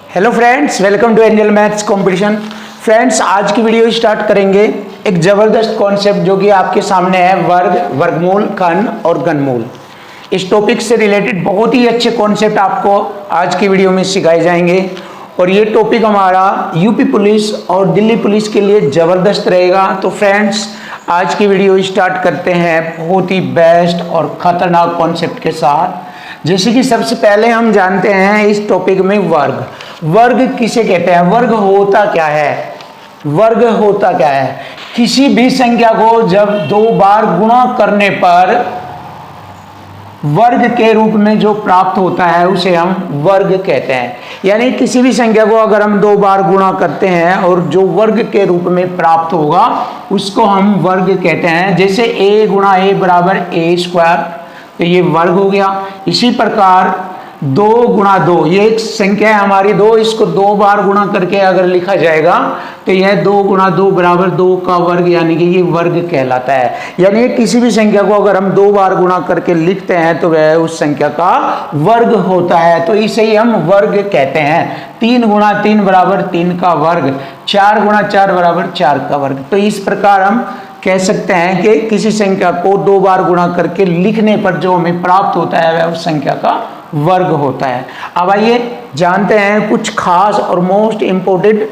Hello friends, welcome to angel maths competition. Friends, आज की video start करेंगे एक ज़बरदस्त कॉन्सेप्ट जो कि आपके सामने है, वर्ग, वर्गमूल, खंड और घनमूल। इस टॉपिक से रिलेटेड बहुत ही अच्छे कॉन्सेप्ट आपको आज की वीडियो में सिखाए जाएंगे और ये टॉपिक हमारा यूपी पुलिस और दिल्ली पुलिस के लिए ज़बरदस्त रहेगा। तो फ्रेंड्स, आज की वीडियो स्टार्ट करते हैं बहुत ही बेस्ट और ख़तरनाक कॉन्सेप्ट के साथ। जैसे कि सबसे पहले हम जानते हैं इस टॉपिक में वर्ग। वर्ग किसे कहते हैं? वर्ग होता क्या है? वर्ग होता क्या है? किसी भी संख्या को जब दो बार गुणा करने पर वर्ग के रूप में जो प्राप्त होता है उसे हम वर्ग कहते हैं। यानी किसी भी संख्या को अगर हम दो बार गुणा करते हैं और जो वर्ग के रूप में प्राप्त होगा उसको हम वर्ग कहते हैं। जैसे a गुणा a बराबर a स्क्वायर, तो ये वर्ग हो गया। इसी प्रकार 2 गुणा 2, ये एक संख्या है हमारी 2, इसको दो बार गुणा करके अगर लिखा जाएगा तो यह 2 गुणा 2 बराबर 2 का वर्ग, यानी कि ये वर्ग कहलाता है। यानी किसी भी संख्या को अगर हम दो बार गुणा करके लिखते हैं तो वह उस संख्या का वर्ग होता है, तो इसे ही हम वर्ग कहते हैं। 3 गुणा 3 बराबर 3 का वर्ग, 4 गुणा 4 बराबर 4 का वर्ग। तो इस प्रकार हम कह सकते हैं कि किसी संख्या को दो बार गुणा करके लिखने पर जो हमें प्राप्त होता है वह उस संख्या का वर्ग होता है। अब आइए जानते हैं कुछ खास और मोस्ट इम्पोर्टेंट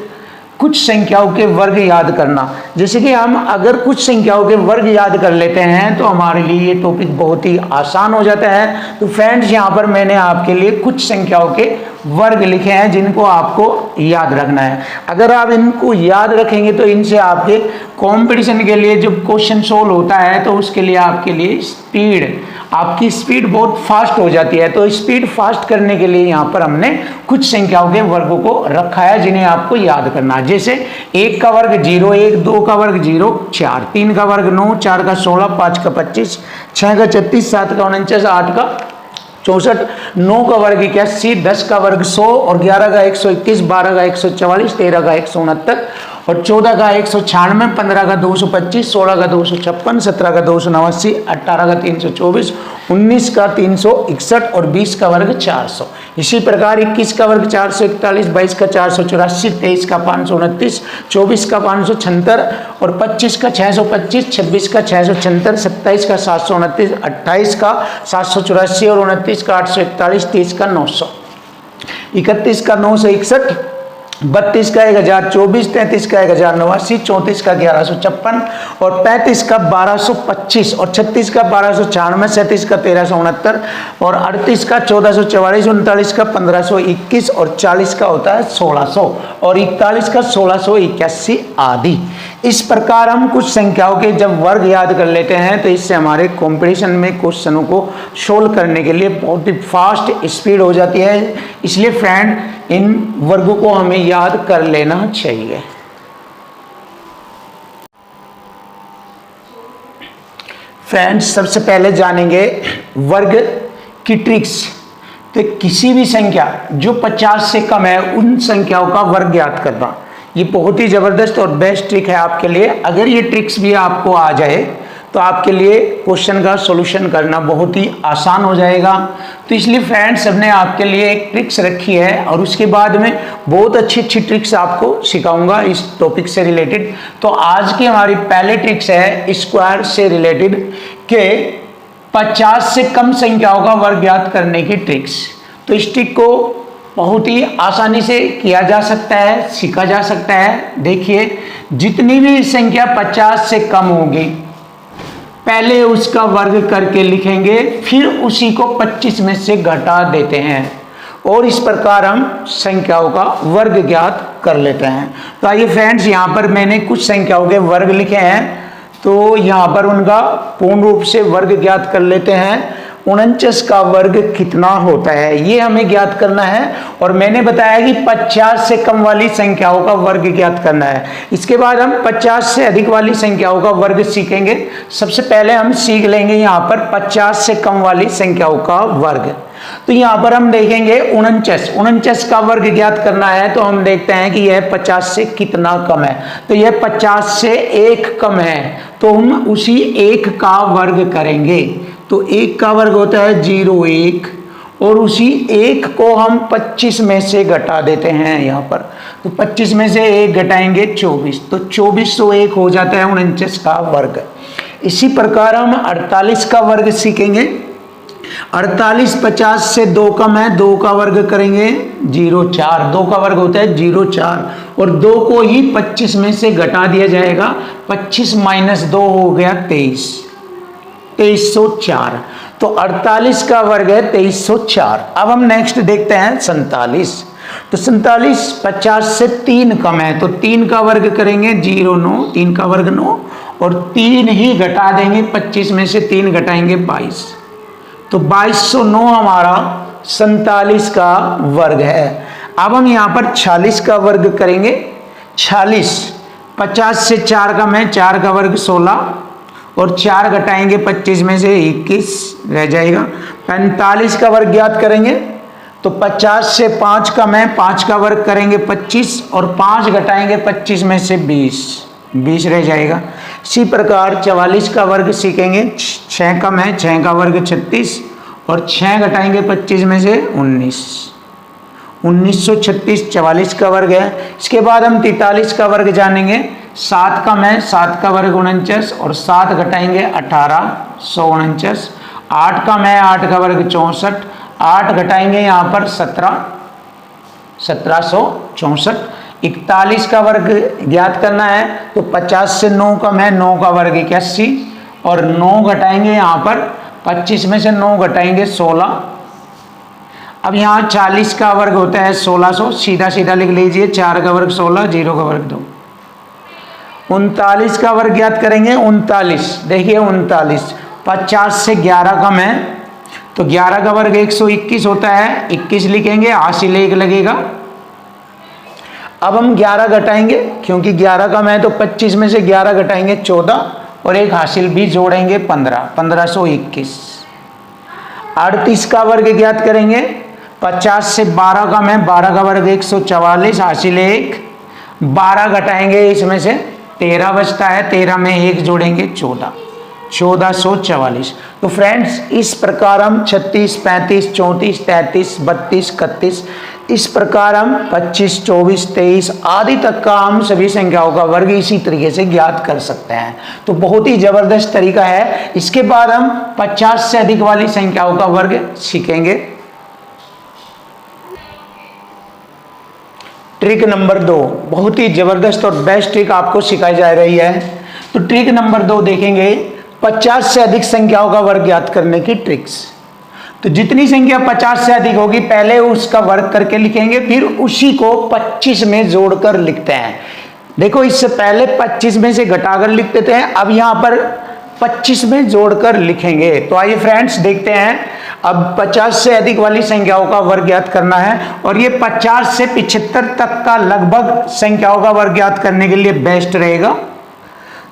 कुछ संख्याओं के वर्ग याद करना। जैसे कि हम अगर कुछ संख्याओं के वर्ग याद कर लेते हैं तो हमारे लिए ये टॉपिक बहुत ही आसान हो जाता है। तो फ्रेंड्स, यहाँ पर मैंने आपके लिए कुछ संख्याओं के वर्ग लिखे हैं जिनको आपको याद रखना है। अगर आप इनको याद रखेंगे तो इनसे आपके कंपटीशन के लिए जब क्वेश्चन सोल्व होता है तो उसके लिए आपके लिए आपकी स्पीड बहुत फास्ट हो जाती है। तो स्पीड फास्ट करने के लिए यहाँ पर हमने कुछ संख्याओं के वर्गों को रखा है जिन्हें आपको याद करना है। जैसे 1 का वर्ग 0, 1, 2 का वर्ग 0, 4, 3 का वर्ग 9, 4 का 16, 5 का 25, 6 का 36, 7 का 49, 8 का 64, 9 का वर्ग 81, 10 का वर्ग 100 और 11 का 121, 12 का 144, 13 का 169 और 14 का 196, 15 का 225, 16 का 256, 17 का 289, 18 का 324, 19 का 361 और 20 का वर्ग 400। इसी प्रकार 21 का वर्ग 441, 22 का 484, 23 का 529, 24 का 576 और 25 का 625, 26 का 676, 27 का 729, 28 का 784 और 29 का 841, 30 का 900, 31 का 961, 32 का 1024, 33 का 1089, 34 का 1156 और 35 का 1225 और 36 का 1296, 37 का 1369 और 38 का 1444, 39 का 1521 और 40 का होता है 1600 और 41 का 1681 आदि। इस प्रकार हम कुछ संख्याओं के जब वर्ग याद कर लेते हैं तो इससे हमारे कंपटीशन में क्वेश्चनों को सोल्व करने के लिए बहुत ही फास्ट स्पीड हो जाती है। इसलिए फ्रेंड, इन वर्गों को हमें याद कर लेना चाहिए। फ्रेंड्स, सबसे पहले जानेंगे वर्ग की ट्रिक्स। तो किसी भी संख्या जो 50 से कम है उन संख्याओं का वर्ग याद करना, ये बहुत ही ज़बरदस्त और बेस्ट ट्रिक है आपके लिए। अगर ये ट्रिक्स भी आपको आ जाए तो आपके लिए क्वेश्चन का सॉल्यूशन करना बहुत ही आसान हो जाएगा। तो इसलिए फ्रेंड्स, सबने आपके लिए एक ट्रिक्स रखी है और उसके बाद में बहुत अच्छी अच्छी ट्रिक्स आपको सिखाऊंगा इस टॉपिक से रिलेटेड। तो आज की हमारी पहले ट्रिक्स है स्क्वायर से रिलेटेड के 50 से कम संख्याओं का वर्ग याद करने की ट्रिक्स। तो इस ट्रिक को बहुत ही आसानी से किया जा सकता है, सीखा जा सकता है। देखिए, जितनी भी संख्या 50 से कम होगी पहले उसका वर्ग करके लिखेंगे, फिर उसी को 25 में से घटा देते हैं और इस प्रकार हम संख्याओं का वर्ग ज्ञात कर लेते हैं। तो आइए फ्रेंड्स, यहाँ पर मैंने कुछ संख्याओं के वर्ग लिखे हैं, तो यहाँ पर उनका पूर्ण रूप से वर्ग ज्ञात कर लेते हैं। 49 का वर्ग कितना होता है ये हमें ज्ञात करना है और मैंने बताया कि 50 से कम वाली संख्याओं का वर्ग ज्ञात करना है। इसके बाद हम 50 से अधिक वाली संख्याओं का वर्ग सीखेंगे। सबसे पहले हम सीख लेंगे यहाँ पर 50 से कम वाली संख्याओं का वर्ग। तो यहाँ पर हम देखेंगे 49 का वर्ग ज्ञात करना है। तो हम देखते हैं कि यह 50 से कितना कम है, तो यह 50 से 1 कम है, तो हम उसी 1 का वर्ग करेंगे। तो 1 का वर्ग होता है 0, 1 और उसी एक को हम 25 में से घटा देते हैं यहाँ पर। तो 25 में से एक घटाएंगे 24, तो 2401 हो जाता है 49 का वर्ग। इसी प्रकार हम 48 का वर्ग सीखेंगे। 48 50 से 2 कम है, 2 का वर्ग करेंगे 04, 2 का वर्ग होता है 04, और 2 को ही 25 में से घटा दिया जाएगा। 25 माइनस 2 हो गया 23, 2304। तो 48 का वर्ग है 2304। अब हम नेक्स्ट देखते हैं 47। तो 47 50 से 3 कम है, तो 3 का वर्ग करेंगे 09, 3 का वर्ग 9, और 3 ही घटा देंगे, 25 में से 3 घटाएंगे 22, तो 2209 हमारा 47 का वर्ग है। अब हम यहाँ पर 46 का वर्ग करेंगे। 46 50 से 4 कम है, 4 का वर्ग 16, और 4 घटाएंगे 25 में से 21 रह जाएगा। 45 का वर्ग ज्ञात करेंगे, तो 50 से 5 कम है, 5 का वर्ग करेंगे 25, और 5 घटाएंगे 25 में से 20 रह जाएगा। इसी प्रकार 44 का वर्ग सीखेंगे। 6 कम है, 6 का वर्ग 36, और 6 घटाएंगे 25 में से 1936 44 का वर्ग है। इसके बाद हम 43 का वर्ग जानेंगे। 7 कम है, 7 का वर्ग 49, और 7 घटाएंगे 1849। 8 कम है, 8 का वर्ग 64, 8 घटाएंगे यहाँ पर 1764। 41 का वर्ग ज्ञात करना है, तो 50 से 9 कम है, 9 का वर्ग 81, और 9 घटाएंगे यहाँ पर 25 में से 9 घटाएंगे 16। अब यहाँ 40 का वर्ग होता है 1600, सीधा सीधा लिख लीजिए, 4 का वर्ग 16, 0 का वर्ग 2। 39 का वर्ग ज्ञात करेंगे। 39 देखिए 39 50 से 11 कम है, तो 11 का वर्ग 121 होता है, 21 लिखेंगे, हासिल 1 लगेगा। अब हम 11 घटाएंगे, क्योंकि 11 कम है, तो 25 में से 11 घटाएंगे 14, और एक हासिल भी जोड़ेंगे 15, 1521। 38 का वर्ग ज्ञात करेंगे। 50 से 12 कम है, 12 का वर्ग 144, हासिल 1, 12 घटाएंगे इसमें से 13 बचता है, 13 में 1 जोड़ेंगे 14, 1444। तो फ्रेंड्स इस प्रकार हम 36 35 34 33 32 31 इस प्रकार हम 25 24 23 आदि तक का हम सभी संख्याओं का वर्ग इसी तरीके से ज्ञात कर सकते हैं। तो बहुत ही जबरदस्त तरीका है। इसके बाद हम 50 से अधिक वाली संख्याओं का वर्ग सीखेंगे। ट्रिक नंबर 2 बहुत ही जबरदस्त और बेस्ट ट्रिक आपको सिखाई जा रही है। तो ट्रिक नंबर 2 देखेंगे 50 से अधिक संख्याओं का वर्ग ज्ञात करने की ट्रिक्स। तो जितनी संख्या 50 से अधिक होगी पहले उसका वर्ग करके लिखेंगे, फिर उसी को 25 में जोड़कर लिखते हैं। देखो इससे पहले 25 में से घटाकर लिख देते हैं, अब यहां पर 25 में जोड़कर लिखेंगे। तो आइए फ्रेंड्स देखते हैं। अब 50 से अधिक वाली संख्याओं का वर्ग ज्ञात करना है, और ये 50 से 75 तक का लगभग संख्याओं का वर्ग ज्ञात करने के लिए बेस्ट रहेगा।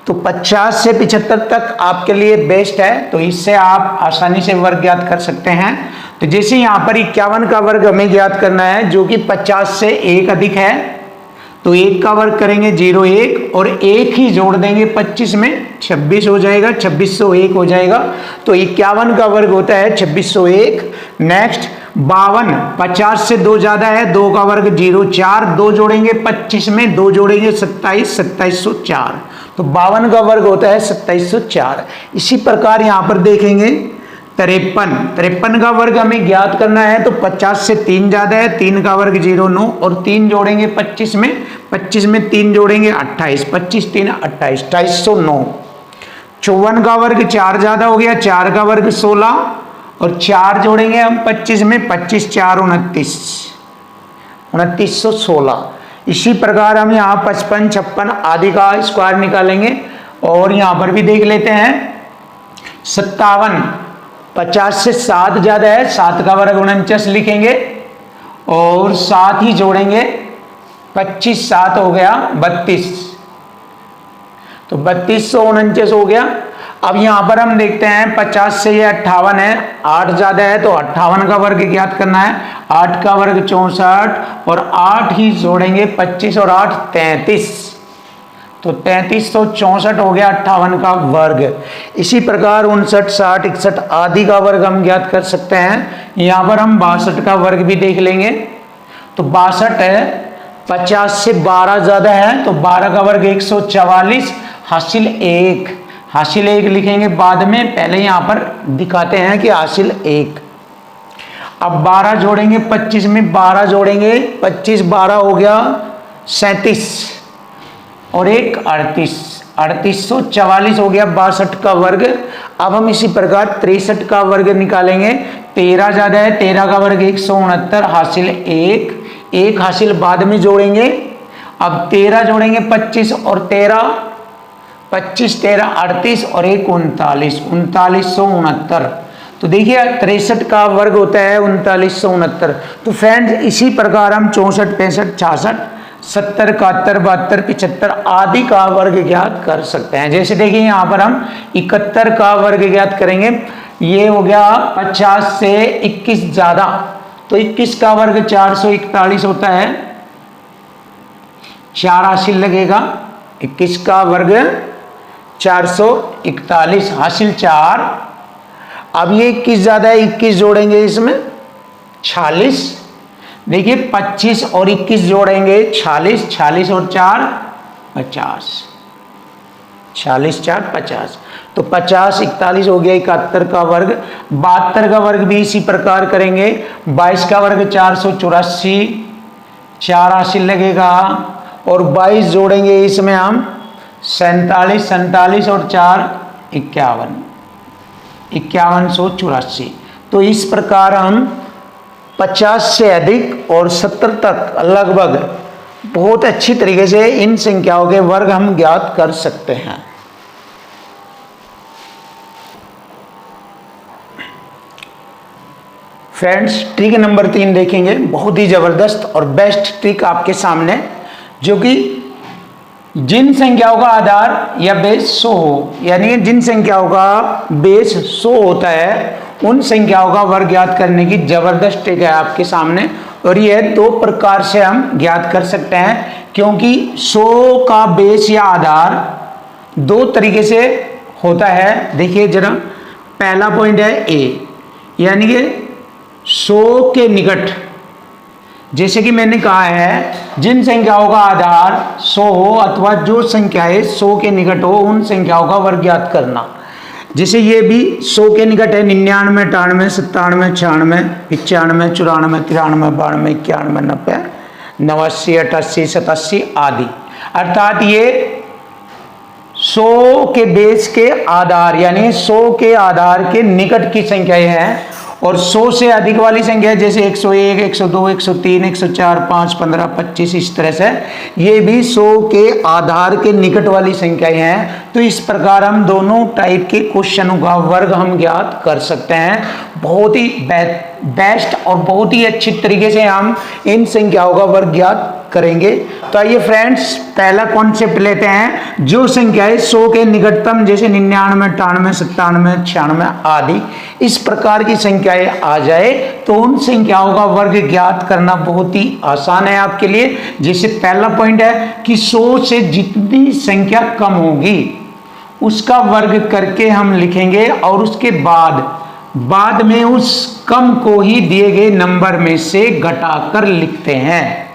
तो 50 से 75 तक आपके लिए बेस्ट है, तो इससे आप आसानी से वर्ग ज्ञात कर सकते हैं। तो जैसे यहाँ पर 51 का वर्ग हमें ज्ञात करना है, जो कि 50 से 1 अधिक है, तो 1 का वर्ग करेंगे 01, और 1 ही जोड़ देंगे 25 में, 26 हो जाएगा, 2601 हो जाएगा। तो 51 का वर्ग होता है 2601। नेक्स्ट 52 50 से 2 ज्यादा है, 2 का वर्ग 04, 2 जोड़ेंगे 25 में, 2 जोड़ेंगे 27, 2704। तो 52 का वर्ग होता है 2704। इसी प्रकार यहाँ पर देखेंगे 53 का वर्ग हमें ज्ञात करना है, तो 50 से 3 ज्यादा है, 3 का वर्ग 09, और 3 जोड़ेंगे 25 में, 25 में 3 जोड़ेंगे 28, 25 3 28, 2809। 54 का वर्ग 4 ज्यादा हो गया, 4 का वर्ग 16, और 4 जोड़ेंगे हम 25 में, 25 4 29, 2916। इसी प्रकार हम यहाँ 55 56 आदि का स्क्वायर निकालेंगे, और यहाँ पर भी देख लेते हैं 57 50 से 7 ज्यादा है, 7 का वर्ग 49 लिखेंगे, और 7 ही जोड़ेंगे 25 7 हो गया 32, तो 3249 हो गया। अब यहां पर हम देखते हैं 50 से ये 58 है, 8 ज्यादा है, तो 58 का वर्ग ज्ञात करना है। 8 का वर्ग 64, और 8 ही जोड़ेंगे 25 और 8 33, तो 3364 हो गया 58 का वर्ग। इसी प्रकार 59, 60, 61 आदि का वर्ग हम ज्ञात कर सकते हैं। यहाँ पर हम 62 का वर्ग भी देख लेंगे। तो 62 है, 50 से 12 ज्यादा है, तो 12 का वर्ग 144, हासिल 1। हासिल 1 लिखेंगे बाद में, पहले यहाँ पर दिखाते हैं कि हासिल 1। अब 12 जोड़ेंगे 25 में, 12 जोड़ेंगे 25, 12 हो गया 37 और 1 38, 3844 हो गया 62 का वर्ग। अब हम इसी प्रकार 63 का वर्ग निकालेंगे। 13 ज्यादा है, 13 का वर्ग 169, हासिल 1, 1 हासिल बाद में जोड़ेंगे। अब 13 जोड़ेंगे 25 और 13, 25 13 38 और 1 39, 3969। तो देखिए 63 का वर्ग होता है 3969। तो फ्रेंड्स इसी प्रकार हम 64, 65, 66, 70, 71, 72, 75 आदि का वर्ग ज्ञात कर सकते हैं। जैसे देखिए यहाँ पर हम 71 का वर्ग ज्ञात करेंगे। ये हो गया 50 से 21 ज्यादा, तो 21 का वर्ग 441 होता है, 4 हासिल लगेगा। 21 का वर्ग 441, हासिल 4। अब ये 21 ज्यादा है, 21 जोड़ेंगे इसमें 46। देखिए 25 और 21 जोड़ेंगे 46, 46 और 4 50, 46 4 50। तो 50, 41 हो गया 71 का वर्ग। 72 का वर्ग भी इसी प्रकार करेंगे। 22 का वर्ग 484, 4 हासिल लगेगा और 22 जोड़ेंगे इसमें हम 47, 47 और 4 51, 5184। तो इस प्रकार हम 50 से अधिक और 70 तक लगभग बहुत अच्छी तरीके से इन संख्याओं के वर्ग हम ज्ञात कर सकते हैं। फ्रेंड्स ट्रिक नंबर 3 देखेंगे, बहुत ही जबरदस्त और बेस्ट ट्रिक आपके सामने, जो कि जिन संख्याओं का आधार या बेस 100 हो, यानी जिन संख्याओं का बेस 100 होता है उन संख्याओं का वर्ग ज्ञात करने की जबरदस्त ट्रिक है आपके सामने। और यह 2 प्रकार से हम ज्ञात कर सकते हैं, क्योंकि 100 का बेस या आधार 2 तरीके से होता है। देखिए जरा, पहला पॉइंट है ए, यानी कि 100 के निकट, जैसे कि मैंने कहा है जिन संख्याओं का आधार 100 हो अथवा जो संख्याएं 100 के निकट हो उन संख्याओं का वर्ग ज्ञात करना। जैसे ये भी 100 के निकट है, 99, 98, 97, 96, 95, 94, 93, 92, 91, 90, 89, 88, 87 आदि। अर्थात ये 100 के बेस के आधार यानी 100 के आधार के निकट की संख्याएं हैं। और 100 से अधिक वाली संख्या जैसे 101, 102, 103, 104, 5, 15, 25 इस तरह से ये भी 100 के आधार के निकट वाली संख्याएं हैं। तो इस प्रकार हम दोनों टाइप के क्वेश्चनों का वर्ग हम ज्ञात कर सकते हैं। बहुत ही बेस्ट और बहुत ही अच्छी तरीके से हम इन संख्याओं का वर्ग ज्ञात करेंगे। तो आइए फ्रेंड्स पहला कॉन्सेप्ट लेते हैं। जो संख्याएं 100 के निकटतम जैसे 99, 98, 97, 96 आदि इस प्रकार की संख्याएं आ जाए तो उन संख्याओं का वर्ग ज्ञात करना बहुत ही आसान है आपके लिए। जैसे पहला पॉइंट है कि 100 से जितनी संख्या कम होगी उसका वर्ग करके हम लिखेंगे और उसके बाद में उस कम को ही दिए गए नंबर में से घटाकर लिखते हैं।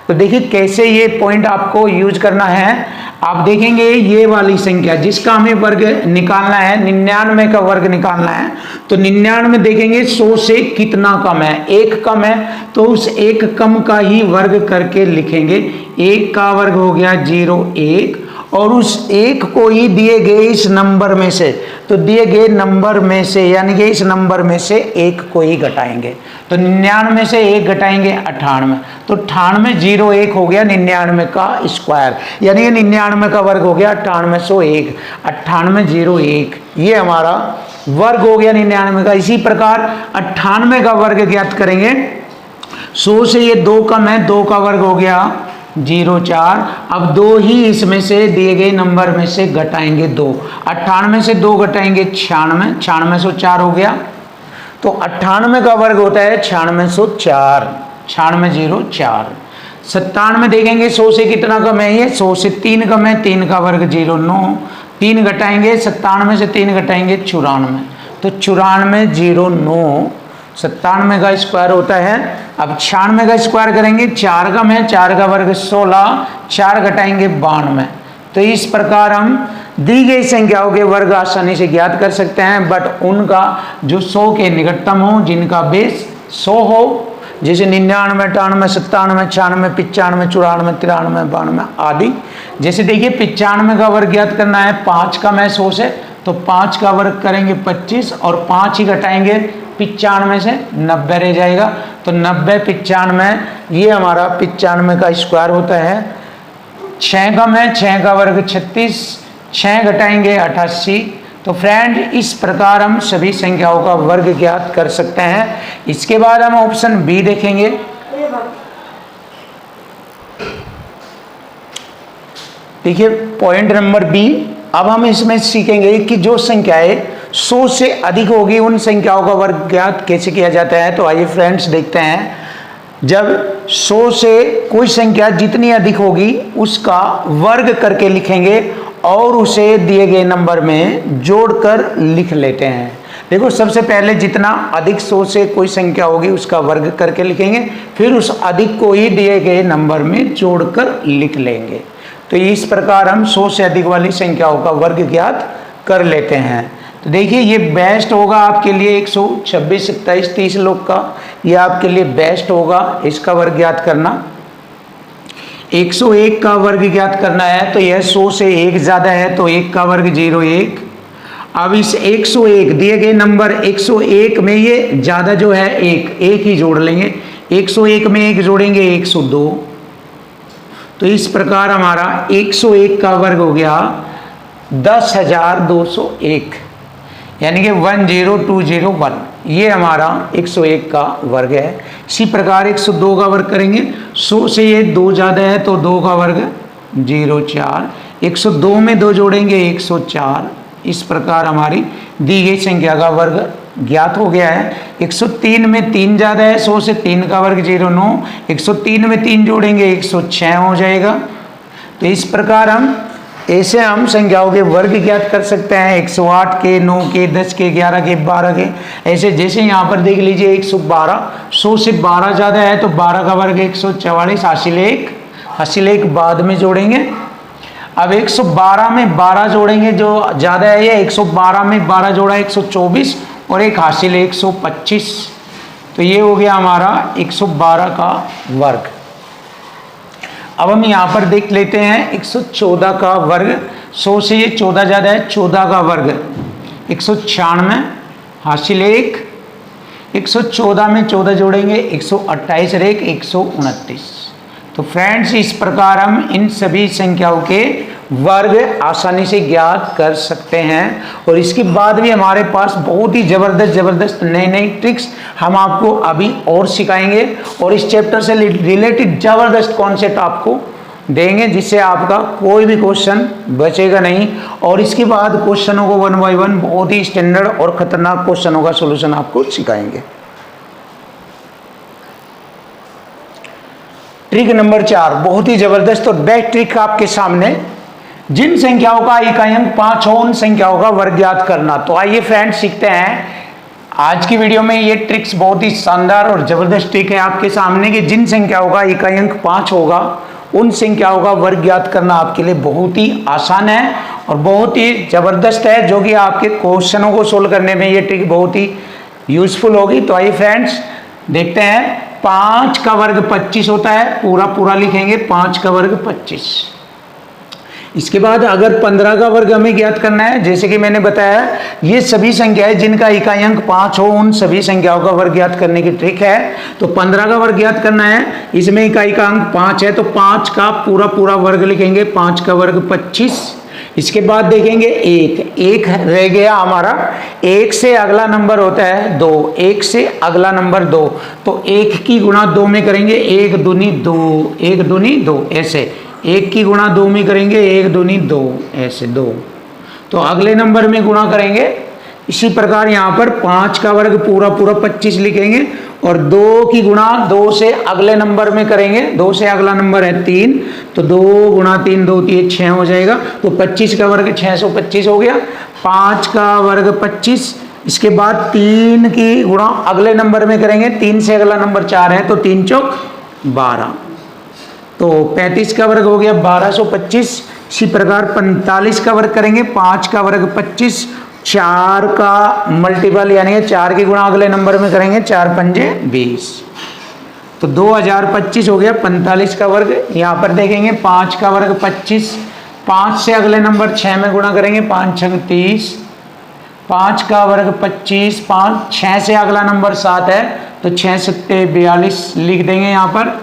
तो देखिए कैसे ये पॉइंट आपको यूज करना है। आप देखेंगे ये वाली संख्या जिसका हमें वर्ग निकालना है, 99 का वर्ग निकालना है, तो 99 देखेंगे 100 से कितना कम है, 1 कम है, तो उस 1 कम का ही वर्ग करके लिखेंगे। 1 का वर्ग हो गया 0, 1 और उस 1 को ही दिए गए इस नंबर में से, तो दिए गए नंबर में से यानी कि इस नंबर में से 1 को ही घटाएंगे। तो 99 से 1 घटाएंगे 98, तो 98 0 1 हो गया 99 का स्क्वायर, यानी 99 का वर्ग हो गया 9801, 98 0 1 ये हमारा वर्ग हो गया 99 का। इसी प्रकार 98 का वर्ग ज्ञात करेंगे। 100 से ये 2 कम है, 2 का वर्ग हो गया 0 4। अब 2 ही इसमें से दिए गए नंबर में से घटाएंगे 2, 98 से 2 घटाएंगे 96, 9604 हो गया। तो 98 का वर्ग होता है 9604, 9604। 97 देखेंगे 100 से कितना कम है, ये 100 से 3 कम है, 3 का वर्ग 0 9, 3 घटाएंगे 97 से 3 घटाएंगे 94, तो 94 0 9, 97 का स्क्वायर होता है। अब 96 का स्क्वायर करेंगे, 4 कम है, 4 का वर्ग 16, 4 घटाएंगे 92। तो इस प्रकार हम दी गई संख्याओं के वर्ग आसानी से ज्ञात कर सकते हैं, बट उनका जो 100 के निकटतम हो, जिनका बेस 100 हो, जैसे 99, 98, 97, 96, 95, 94, 93, 92 आदि। जैसे देखिए 95 का वर्ग ज्ञात करना है, 5 कम है 100 से, तो 5 का वर्ग करेंगे 25 और 5 ही घटाएंगे 95 से, 90 रह जाएगा। तो 90 95 ये हमारा 95 का स्क्वायर होता है। 6 कम है, 6 का वर्ग 36, 6 घटाएंगे 88। तो फ्रेंड इस प्रकार हम सभी संख्याओं का वर्ग ज्ञात कर सकते हैं। इसके बाद हम ऑप्शन बी देखेंगे। देखिए पॉइंट नंबर बी, अब हम इसमें सीखेंगे कि जो संख्याएं 100 से अधिक होगी उन संख्याओं का वर्ग ज्ञात कैसे किया जाता है। तो आइए फ्रेंड्स देखते हैं। जब 100 से कोई संख्या जितनी अधिक होगी उसका वर्ग करके लिखेंगे और उसे दिए गए नंबर में जोड़कर लिख लेते हैं। देखो सबसे पहले जितना अधिक 100 से कोई संख्या होगी उसका वर्ग करके लिखेंगे, फिर उस अधिक को ही दिए गए नंबर में जोड़कर लिख लेंगे। तो इस प्रकार हम 100 से अधिक वाली संख्याओं का वर्ग ज्ञात कर लेते हैं। तो देखिए ये बेस्ट होगा आपके लिए 126, 27, 30 लोग का, ये आपके लिए बेस्ट होगा इसका वर्ग ज्ञात करना। 101 का वर्ग ज्ञात करना है, तो यह 100 से 1 ज़्यादा है, तो 1 का वर्ग 01। अब इस 101 दिए गए नंबर 101 में ये ज़्यादा जो है एक ही जोड़ लेंगे, 101 में 1 जोड़ेंगे 102। तो इस प्रकार हमारा 101 का वर्ग हो गया 10,201, यानी कि 10201, ये हमारा 101 का वर्ग है। इसी प्रकार 102 का वर्ग करेंगे, 100 से ये 2 ज़्यादा है तो 2 का वर्ग 04, 102 में 2 जोड़ेंगे 104। इस प्रकार हमारी दी गई संख्या का वर्ग ज्ञात हो गया है। 103 में 3 ज़्यादा है 100 से, 3 का वर्ग 09, 103 में 3 जोड़ेंगे 106 हो जाएगा। तो इस प्रकार ऐसे हम संख्याओं के वर्ग ज्ञात कर सकते हैं। 108 के, 9 के, 10 के, 11 के, 12 के, ऐसे जैसे यहाँ पर देख लीजिए 112, 100 से 12 ज़्यादा है तो 12 का वर्ग 144, हासिल एक बाद में जोड़ेंगे। अब 112 में 12 जोड़ेंगे, जो ज़्यादा है ये 112 में 12 जोड़ा 124 और एक हासिल 125। तो ये हो गया हमारा 112 का वर्ग। अब हम यहाँ पर देख लेते हैं 114 का वर्ग। 100 से ये 14 ज़्यादा है, 14 का वर्ग 196, हासिल 1, 114 में 14 जोड़ेंगे 128 और 129। तो फ्रेंड्स इस प्रकार हम इन सभी संख्याओं के वर्ग आसानी से ज्ञात कर सकते हैं। और इसके बाद भी हमारे पास बहुत ही ज़बरदस्त नई ट्रिक्स हम आपको अभी और सिखाएंगे और इस चैप्टर से रिलेटेड ज़बरदस्त कॉन्सेप्ट आपको देंगे, जिससे आपका कोई भी क्वेश्चन बचेगा नहीं। और इसके बाद क्वेश्चनों को 1 बाय 1 बहुत ही स्टैंडर्ड और ख़तरनाक क्वेश्चनों का सोल्यूशन आपको सिखाएंगे। ट्रिक नंबर 4 बहुत ही ज़बरदस्त और बेस्ट ट्रिक आपके सामने। जिन संख्याओं का इकाई अंक 5 हो उन संख्याओं का वर्ग ज्ञात करना। तो आइए फ्रेंड्स सीखते हैं आज की वीडियो में। ये ट्रिक्स बहुत ही शानदार और ज़बरदस्त ट्रिक है आपके सामने कि जिन संख्याओं का इकाई अंक 5 होगा उन संख्याओं का वर्ग ज्ञात करना आपके लिए बहुत ही आसान है और बहुत ही ज़बरदस्त है, जो कि आपके क्वेश्चनों को सोल्व करने में ये ट्रिक बहुत ही यूजफुल होगी। तो आइए फ्रेंड्स देखते हैं। 5 का वर्ग 25 होता है, पूरा लिखेंगे 5 का वर्ग 25। इसके बाद अगर 15 का वर्ग हमें ज्ञात करना है, जैसे कि मैंने बताया ये सभी संख्याएं जिनका इकाई अंक 5 हो उन सभी संख्याओं का वर्ग ज्ञात करने की ट्रिक है। तो 15 का वर्ग ज्ञात करना है, इसमें इकाई का अंक 5 है तो 5 का पूरा वर्ग लिखेंगे, 5 का वर्ग 25। इसके बाद देखेंगे एक रह गया हमारा, 1 से अगला नंबर होता है 2, 1 से अगला नंबर 2, तो 1 की गुणा 2 में करेंगे 1 दूनी 2, 1 दूनी 2, ऐसे 1 की गुणा 2 में करेंगे 1 दूनी 2, ऐसे 2। तो अगले नंबर में गुणा करेंगे। इसी प्रकार यहाँ पर 5 का वर्ग पूरा 25 लिखेंगे और 2 की गुणा 2 से अगले नंबर में करेंगे, 2 से अगला नंबर है 3, तो 2 गुणा 3 2 3 6 हो जाएगा। तो 25 का वर्ग 625 हो गया। 5 का वर्ग 25, इसके बाद 3 की गुणा अगले नंबर में करेंगे, 3 से अगला नंबर 4 है, तो 3 चौक 12, तो 35 का वर्ग हो गया 1225। इसी प्रकार 45 का वर्ग करेंगे, 5 का वर्ग 25, 4 का मल्टीपल यानी 4 की गुणा अगले नंबर में करेंगे, 4 पंजे 20, तो 2025 हो गया। 45 का वर्ग यहाँ पर देखेंगे, 5 का वर्ग 25, 5 से अगले नंबर 6 में गुणा करेंगे, 5 छंग 30, 5 का वर्ग 25, 5 6 से अगला नंबर 7 है, तो 6 सत्ते 42 लिख देंगे यहाँ पर।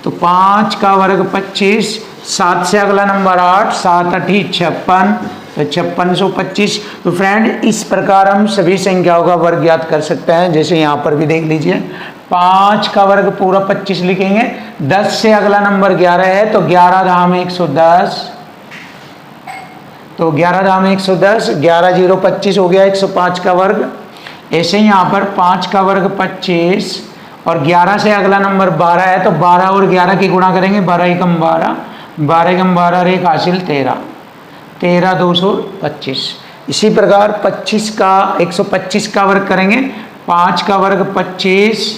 तो 5 का वर्ग 25, 7 से अगला नंबर 8, 7 8 56, तो 5625। तो फ्रेंड इस प्रकार हम सभी संख्याओं का वर्ग ज्ञात कर सकते हैं। जैसे यहाँ पर भी देख लीजिए, 5 का वर्ग पूरा 25 लिखेंगे, 10 से अगला नंबर 11 है, तो 11 धाम 110, तो 11 धाम 110, 11 0 25 हो गया 105 का वर्ग। ऐसे ही यहाँ पर 5 का वर्ग 25 और 11 से अगला नंबर 12 है, तो 12 और 11 की गुणा करेंगे, 12 एकम 12, 12 एकम 12 रेख हासिल 13, 13 225। इसी प्रकार 25 का 125 का वर्ग करेंगे, 5 का वर्ग 25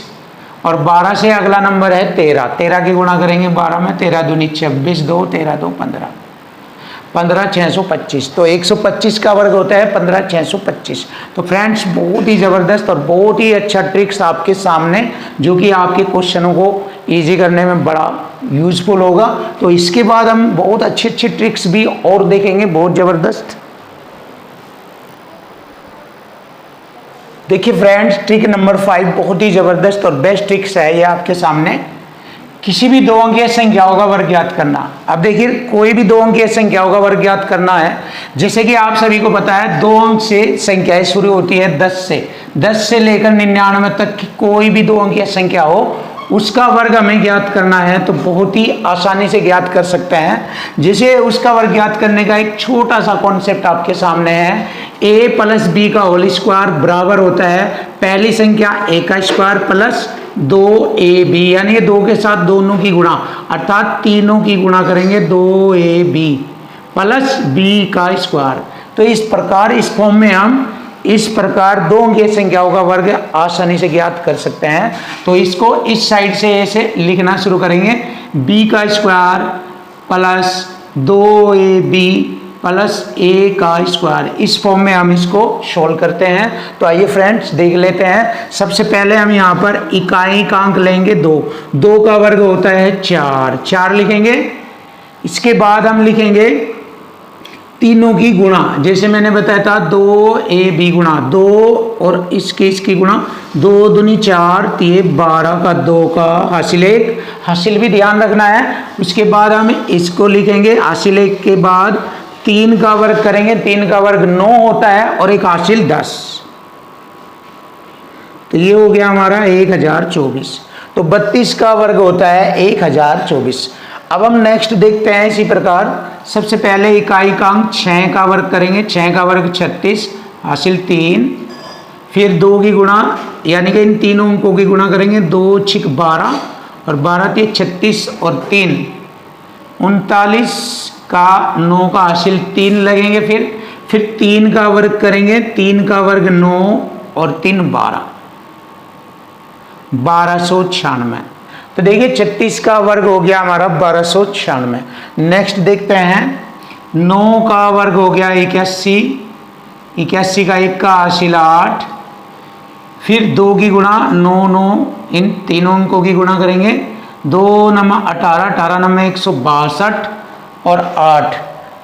और 12 से अगला नंबर है 13, 13 की गुणा करेंगे 12 में, 13 दूनी 26, 2 13 2 15, 15 625। तो 125 का वर्ग होता है 15 625। तो फ्रेंड्स बहुत ही ज़बरदस्त और बहुत ही अच्छा ट्रिक्स आपके सामने, जो कि आपके क्वेश्चनों को इजी करने में बड़ा यूजफुल होगा। तो इसके बाद हम बहुत अच्छे अच्छे ट्रिक्स भी और देखेंगे, बहुत ज़बरदस्त। देखिए फ्रेंड्स, ट्रिक नंबर 5 बहुत ही ज़बरदस्त और बेस्ट ट्रिक्स है ये आपके सामने। किसी भी 2 अंकीय संख्याओं का वर्ग ज्ञात करना। अब देखिए कोई भी 2 अंकीय संख्याओं का वर्ग ज्ञात करना है, जैसे कि आप सभी को पता है 2 अंक से संख्याएं शुरू होती है 10 से लेकर 99 तक की कोई भी 2 अंकीय संख्या हो, उसका वर्ग हमें ज्ञात करना है तो बहुत ही आसानी से ज्ञात कर सकते हैं। जैसे उसका वर्ग ज्ञात करने का एक छोटा सा कॉन्सेप्ट आपके सामने है, a प्लस बी का होल स्क्वायर बराबर होता है पहली संख्या a का स्क्वायर प्लस 2ab, यानी कि 2 के साथ दोनों की गुणा, अर्थात तीनों की गुणा करेंगे 2ab प्लस b का स्क्वायर। तो इस प्रकार इस फॉर्म में हम इस प्रकार 2 अंकीय संख्याओं का वर्ग आसानी से ज्ञात कर सकते हैं। तो इसको इस साइड से ऐसे लिखना शुरू करेंगे, b का square plus 2ab plus a का स्क्वायर। इस फॉर्म में हम इसको सोल्व करते हैं। तो आइए फ्रेंड्स देख लेते हैं। सबसे पहले हम यहाँ पर इकाई का अंक लेंगे 2, 2 का वर्ग होता है 4, 4 लिखेंगे। इसके बाद हम लिखेंगे तीनों की गुणा, जैसे मैंने बताया था 2ab गुणा 2 और इसकी गुणा, 2 दूनी 4 3 12 का 2 का हासिल 1, हासिल भी ध्यान रखना है। उसके बाद हम इसको लिखेंगे, हासिल 1 के बाद 3 का वर्ग करेंगे, 3 का वर्ग 9 होता है और एक हासिल 10, तो ये हो गया हमारा 1024। तो 32 का वर्ग होता है 1024। अब हम नेक्स्ट देखते हैं इसी प्रकार। सबसे पहले इकाई का अंक 6 का वर्ग करेंगे, 6 का वर्ग 36 हासिल 3, फिर 2 की गुणा यानी कि इन तीनों अंकों की गुणा करेंगे, 2 6 12 और 12 3 36 और 3 39 का 9 का हासिल 3 लगेंगे। फिर 3 का वर्ग करेंगे, 3 का वर्ग 9 और 3 12, 1296। तो देखिए 36 का वर्ग हो गया हमारा 1296। नेक्स्ट देखते हैं, 9 का वर्ग हो गया 81, 81 का 1 का हासिल 8, फिर 2 की गुणा 9 9 इन तीनों अंकों की गुणा करेंगे, 2 9 18, 18 9 162 और 8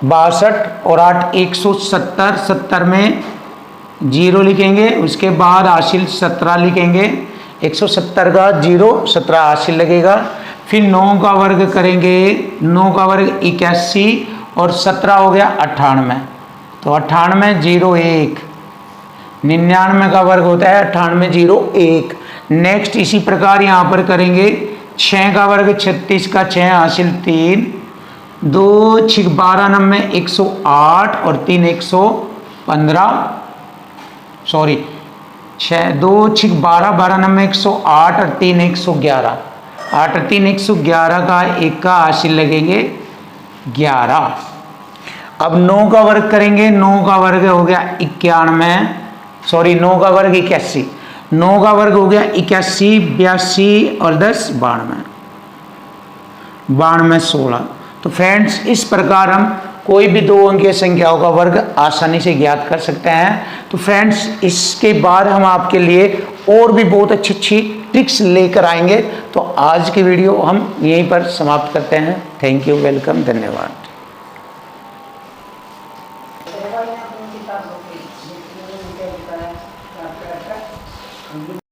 62 और 8 170, 70 में 0 लिखेंगे। उसके बाद हासिल 17 लिखेंगे, 170 का 0 17 हासिल लगेगा। फिर 9 का वर्ग करेंगे, 9 का वर्ग 81 और 17 हो गया 98, तो 98 0 1, 99 का वर्ग होता है 98 0 1। नेक्स्ट इसी प्रकार यहाँ पर करेंगे, 6 का वर्ग 36 का 6 हासिल 3, 2 6 12 9 108 और 3 115, सॉरी छः 2 6 12, 12 नंबर 108 और 3 111, 8 और 3 111 का एक का हासिल लगेंगे 11। अब 9 का वर्ग करेंगे, 9 का वर्ग हो गया 91, सॉरी 9 का वर्ग 81, 9 का वर्ग हो गया 81, 82 और 10 92, 92 16। तो फ्रेंड्स इस प्रकार हम कोई भी दो अंकीय संख्याओं का वर्ग आसानी से ज्ञात कर सकते हैं। तो फ्रेंड्स इसके बाद हम आपके लिए और भी बहुत अच्छी अच्छी ट्रिक्स लेकर आएंगे। तो आज की वीडियो हम यहीं पर समाप्त करते हैं। थैंक यू, वेलकम, धन्यवाद।